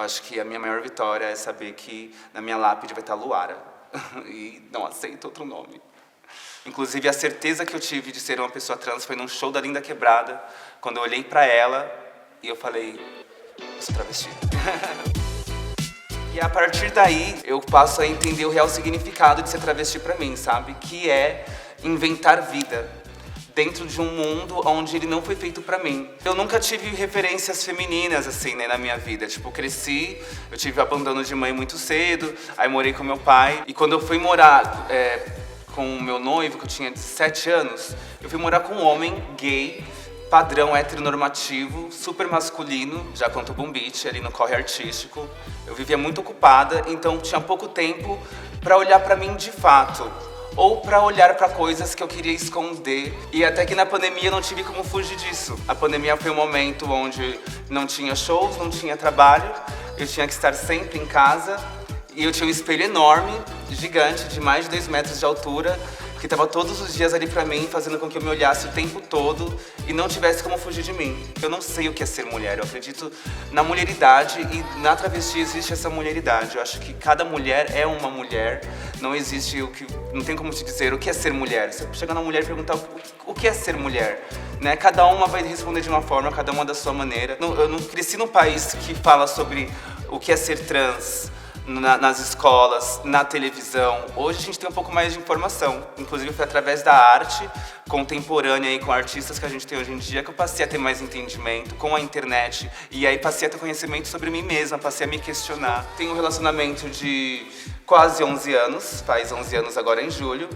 acho que a minha maior vitória é saber que na minha lápide vai estar Luara. E não aceito outro nome. Inclusive, a certeza que eu tive de ser uma pessoa trans foi num show da Linda Quebrada, quando eu olhei pra ela e eu falei, eu sou travesti. E a partir daí, eu passo a entender o real significado de ser travesti pra mim, sabe? Que é inventar vida dentro de um mundo onde ele não foi feito pra mim. Eu nunca tive referências femininas, assim, né, na minha vida. Tipo, cresci, eu tive abandono de mãe muito cedo, aí morei com meu pai. E quando eu fui morar com o meu noivo, que eu tinha 17 anos, eu fui morar com um homem gay, padrão heteronormativo, super masculino, já conto Bombite, ali no corre artístico. Eu vivia muito ocupada, então tinha pouco tempo pra olhar pra mim de fato, ou pra olhar pra coisas que eu queria esconder. E até que na pandemia eu não tive como fugir disso. A pandemia foi um momento onde não tinha shows, não tinha trabalho, eu tinha que estar sempre em casa, e eu tinha um espelho enorme, gigante, de mais de 2 metros de altura, que estava todos os dias ali pra mim, fazendo com que eu me olhasse o tempo todo e não tivesse como fugir de mim. Eu não sei o que é ser mulher, eu acredito na mulheridade e na travesti existe essa mulheridade. Eu acho que cada mulher é uma mulher, não existe não tem como te dizer o que é ser mulher. Você chegar na mulher e perguntar o que é ser mulher, né? Cada uma vai responder de uma forma, cada uma da sua maneira. Eu não cresci num país que fala sobre o que é ser trans, nas escolas, na televisão. Hoje a gente tem um pouco mais de informação. Inclusive foi através da arte contemporânea e com artistas que a gente tem hoje em dia que eu passei a ter mais entendimento com a internet. E aí passei a ter conhecimento sobre mim mesma, passei a me questionar. Tenho um relacionamento de quase 11 anos, faz 11 anos agora em julho,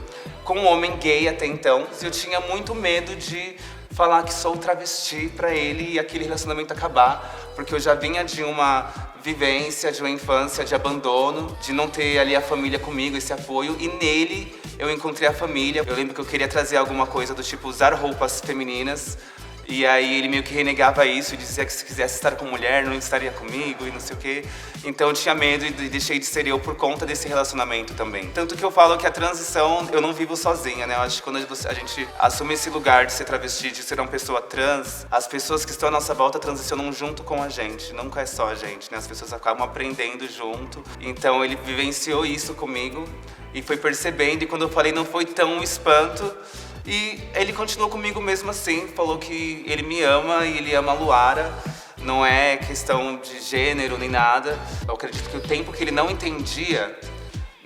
com um homem gay até então. E eu tinha muito medo de falar que sou travesti pra ele e aquele relacionamento acabar, porque eu já vinha de uma vivência, de uma infância de abandono, de não ter ali a família comigo, esse apoio, e nele eu encontrei a família. Eu lembro que eu queria trazer alguma coisa do tipo usar roupas femininas, e aí ele meio que renegava isso e dizia que se quisesse estar com mulher não estaria comigo e não sei o quê. Então eu tinha medo e deixei de ser eu por conta desse relacionamento também. Tanto que eu falo que a transição eu não vivo sozinha, né? Eu acho que quando a gente assume esse lugar de ser travesti, de ser uma pessoa trans, as pessoas que estão à nossa volta transicionam junto com a gente. Nunca é só a gente, né? As pessoas acabam aprendendo junto. Então ele vivenciou isso comigo e foi percebendo. E quando eu falei não foi tão um espanto. E ele continuou comigo mesmo assim, falou que ele me ama e ele ama a Luara. Não é questão de gênero nem nada. Eu acredito que o tempo que ele não entendia,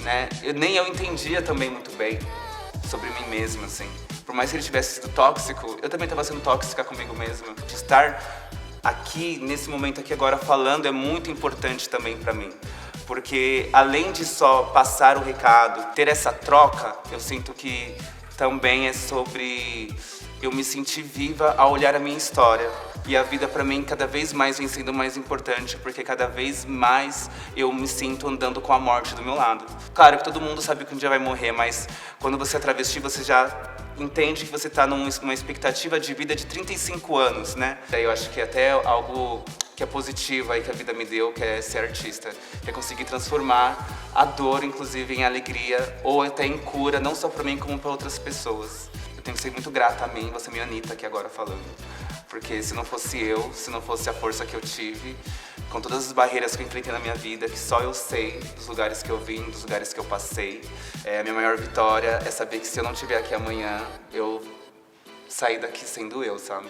né, nem eu entendia também muito bem sobre mim mesma, assim. Por mais que ele tivesse sido tóxico, eu também estava sendo tóxica comigo mesma. Estar aqui, nesse momento aqui agora falando, é muito importante também pra mim. Porque além de só passar o recado, ter essa troca, eu sinto que também é sobre eu me sentir viva ao olhar a minha história. E a vida pra mim cada vez mais vem sendo mais importante, porque cada vez mais eu me sinto andando com a morte do meu lado. Claro que todo mundo sabe que um dia vai morrer, mas quando você é travesti, você já entende que você tá numa expectativa de vida de 35 anos, né? Daí eu acho que até algo que é positivo aí que a vida me deu, que é ser artista, que é conseguir transformar a dor, inclusive, em alegria ou até em cura, não só pra mim, como pra outras pessoas. Eu tenho que ser muito grata a mim, você é minha Anitta aqui agora falando. Porque se não fosse eu, se não fosse a força que eu tive, com todas as barreiras que eu enfrentei na minha vida, que só eu sei, dos lugares que eu vim, dos lugares que eu passei, a minha maior vitória é saber que se eu não estiver aqui amanhã, eu sair daqui sendo eu, sabe?